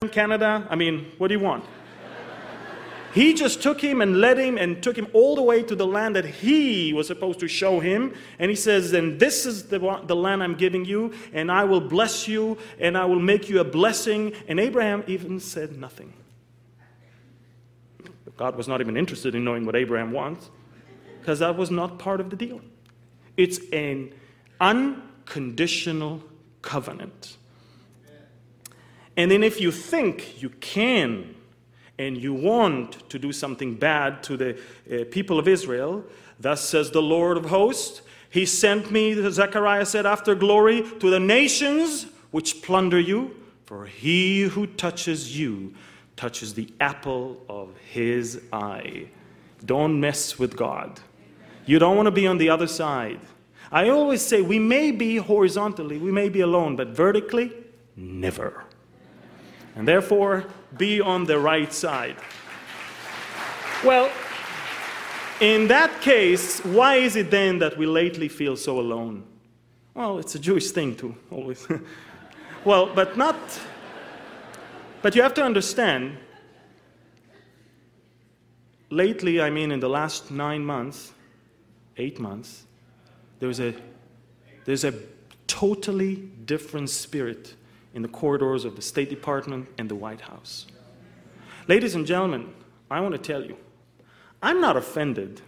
in Canada? I mean, what do you want? He just took him and led him and took him all the way to the land that he was supposed to show him. And he says, and this is the land I'm giving you, and I will bless you, and I will make you a blessing. And Abraham even said nothing. God was not even interested in knowing what Abraham wants, because that was not part of the deal. It's an unconditional covenant. And then if you think you can and you want to do something bad to the people of Israel, thus says the Lord of hosts, he sent me, Zechariah said, after glory to the nations which plunder you, for he who touches you touches the apple of his eye. Don't mess with God. You don't want to be on the other side. I always say we may be horizontally, we may be alone, but vertically, never. And therefore, be on the right side. Well, in that case, why is it then that we lately feel so alone? Well, it's a Jewish thing to always. Well, but you have to understand, lately, I mean in the last 9 months, 8 months, there's a totally different spirit in the corridors of the State Department and the White House. Ladies and gentlemen, I want to tell you, I'm not offended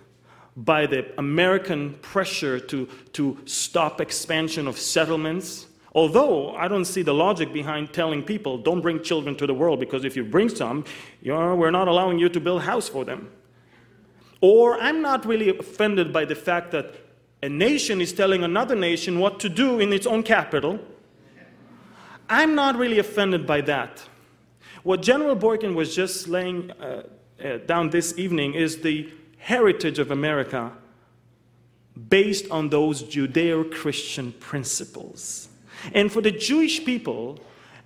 by the American pressure to stop expansion of settlements, although I don't see the logic behind telling people, don't bring children to the world, because if you bring some, we're not allowing you to build a house for them. Or I'm not really offended by the fact that a nation is telling another nation what to do in its own capital. I'm not really offended by that. What General Boykin was just laying down this evening is the heritage of America based on those Judeo-Christian principles. And for the Jewish people,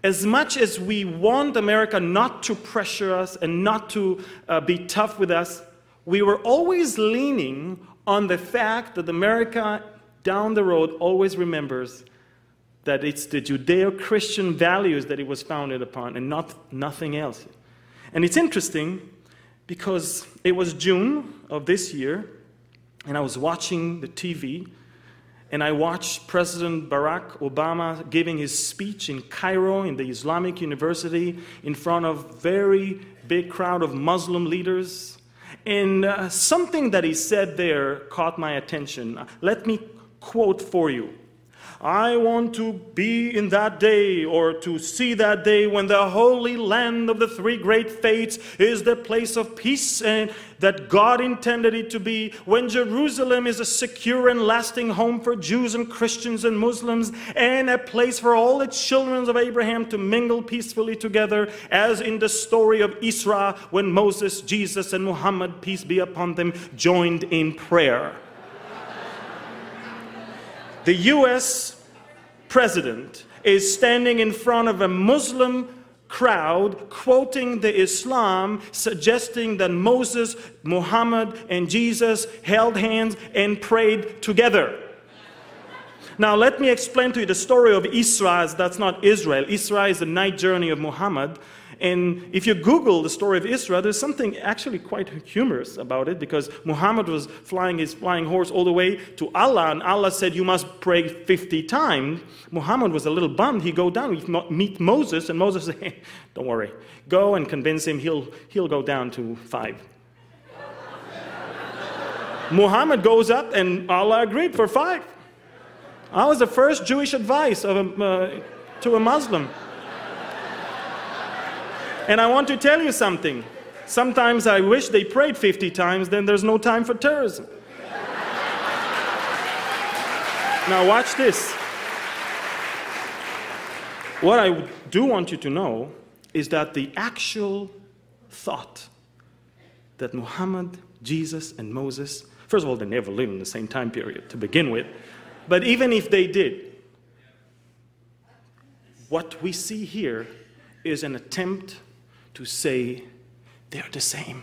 as much as we want America not to pressure us and not to be tough with us, we were always leaning on the fact that America down the road always remembers that it's the Judeo-Christian values that it was founded upon and nothing else. And it's interesting because it was June of this year, and I was watching the TV, and I watched President Barack Obama giving his speech in Cairo in the Islamic University in front of a very big crowd of Muslim leaders. And something that he said there caught my attention. Let me quote for you. I want to be in that day, or to see that day, when the holy land of the three great faiths is the place of peace and that God intended it to be, when Jerusalem is a secure and lasting home for Jews and Christians and Muslims, and a place for all the children of Abraham to mingle peacefully together, as in the story of Isra, when Moses, Jesus, and Muhammad, peace be upon them, joined in prayer. The U.S. president is standing in front of a Muslim crowd, quoting the Islam, suggesting that Moses, Muhammad, and Jesus held hands and prayed together. Now, let me explain to you the story of Isra, as that's not Israel. Isra is the night journey of Muhammad. And if you Google the story of Isra, there's something actually quite humorous about it, because Muhammad was flying his flying horse all the way to Allah, and Allah said, you must pray 50 times. Muhammad was a little bummed. He'd go down, he'd meet Moses, and Moses said, hey, don't worry, go and convince him, he'll go down to 5. Muhammad goes up, and Allah agreed for 5. That was the first Jewish advice of to a Muslim. And I want to tell you something. Sometimes I wish they prayed 50 times, then there's no time for terrorism. Now watch this. What I do want you to know is that the actual thought that Muhammad, Jesus, and Moses, first of all, they never lived in the same time period to begin with, but even if they did, what we see here is an attempt to say they're the same.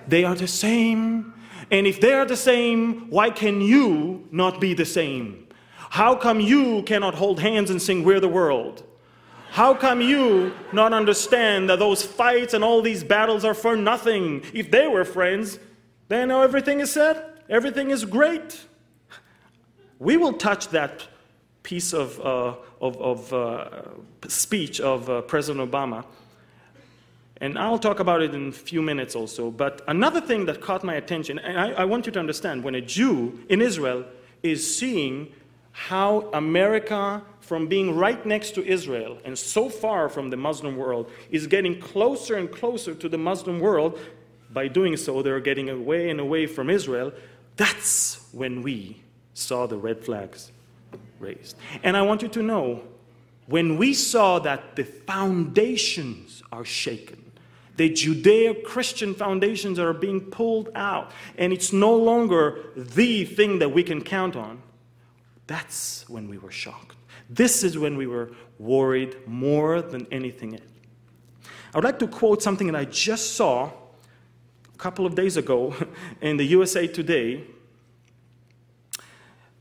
They are the same. And if they are the same, why can you not be the same? How come you cannot hold hands and sing "We're the World"? How come you not understand that those fights and all these battles are for nothing? If they were friends, then everything is said, everything is great. We will touch that piece of speech of President Obama, and I'll talk about it in a few minutes also. But another thing that caught my attention, and I want you to understand, when a Jew in Israel is seeing how America, from being right next to Israel and so far from the Muslim world, is getting closer and closer to the Muslim world. By doing so, they're getting away and away from Israel. That's when we saw the red flags raised. And I want you to know, when we saw that the foundations are shaken, the Judeo-Christian foundations are being pulled out, and it's no longer the thing that we can count on, that's when we were shocked. This is when we were worried more than anything else. I would like to quote something that I just saw a couple of days ago in the USA Today.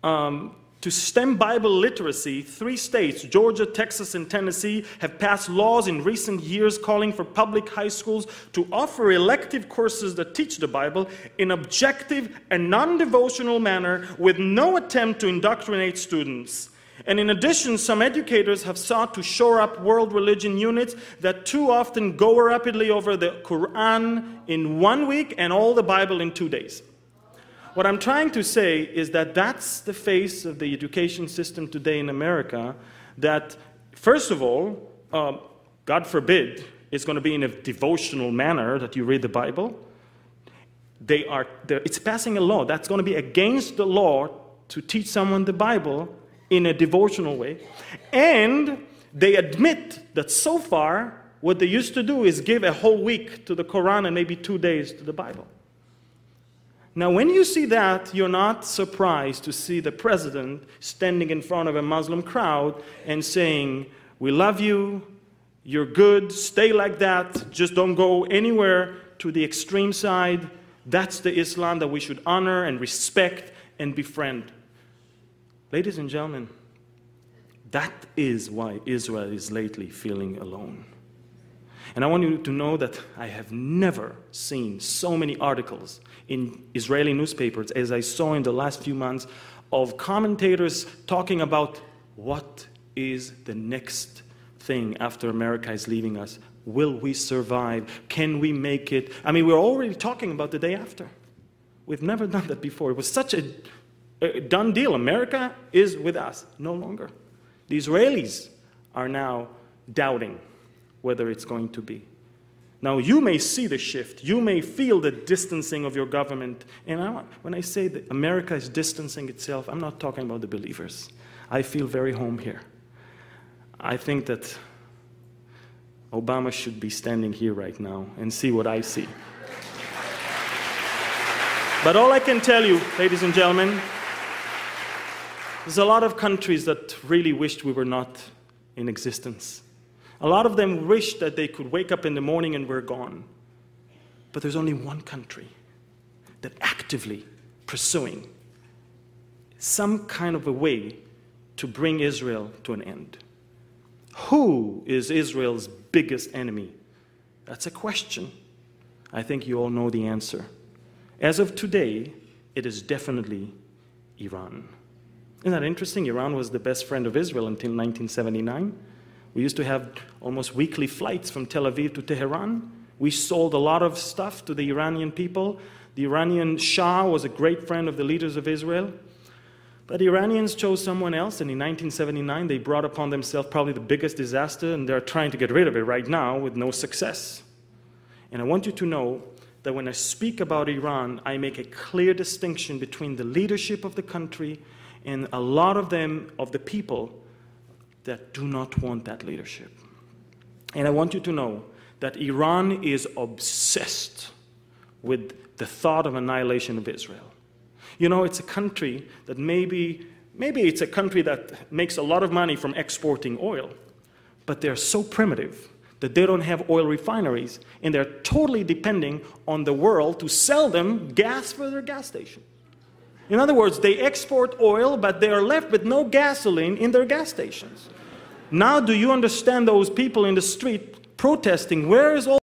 To stem Bible literacy, 3 states, Georgia, Texas, and Tennessee, have passed laws in recent years calling for public high schools to offer elective courses that teach the Bible in objective and non-devotional manner with no attempt to indoctrinate students. And in addition, some educators have sought to shore up world religion units that too often go rapidly over the Quran in 1 week and all the Bible in 2 days. What I'm trying to say is that that's the face of the education system today in America, that, first of all, God forbid, it's going to be in a devotional manner that you read the Bible. It's passing a law that's going to be against the law to teach someone the Bible in a devotional way. And they admit that so far, what they used to do is give a whole week to the Quran and maybe 2 days to the Bible. Now, when you see that, you're not surprised to see the president standing in front of a Muslim crowd and saying, "We love you, you're good, stay like that, just don't go anywhere to the extreme side. That's the Islam that we should honor and respect and befriend." Ladies and gentlemen, that is why Israel is lately feeling alone. And I want you to know that I have never seen so many articles in Israeli newspapers as I saw in the last few months of commentators talking about what is the next thing after America is leaving us. Will we survive? Can we make it? I mean, we're already talking about the day after. We've never done that before. It was such a done deal. America is with us. No longer. The Israelis are now doubting whether it's going to be. Now, you may see the shift. You may feel the distancing of your government. And when I say that America is distancing itself, I'm not talking about the believers. I feel very home here. I think that Obama should be standing here right now and see what I see. But all I can tell you, ladies and gentlemen, there's a lot of countries that really wished we were not in existence. A lot of them wish that they could wake up in the morning and we're gone. But there's only one country that actively pursuing some kind of a way to bring Israel to an end. Who is Israel's biggest enemy? That's a question. I think you all know the answer. As of today, it is definitely Iran. Isn't that interesting? Iran was the best friend of Israel until 1979. We used to have almost weekly flights from Tel Aviv to Tehran. We sold a lot of stuff to the Iranian people. The Iranian Shah was a great friend of the leaders of Israel. But the Iranians chose someone else, and in 1979 they brought upon themselves probably the biggest disaster, and they're trying to get rid of it right now with no success. And I want you to know that when I speak about Iran, I make a clear distinction between the leadership of the country and a lot of them, of the people, that do not want that leadership. And I want you to know that Iran is obsessed with the thought of annihilation of Israel. You know, it's a country that maybe it's a country that makes a lot of money from exporting oil, but they're so primitive that they don't have oil refineries, and they're totally depending on the world to sell them gas for their gas station. In other words, they export oil, but they are left with no gasoline in their gas stations. Now do you understand those people in the street protesting? Where is all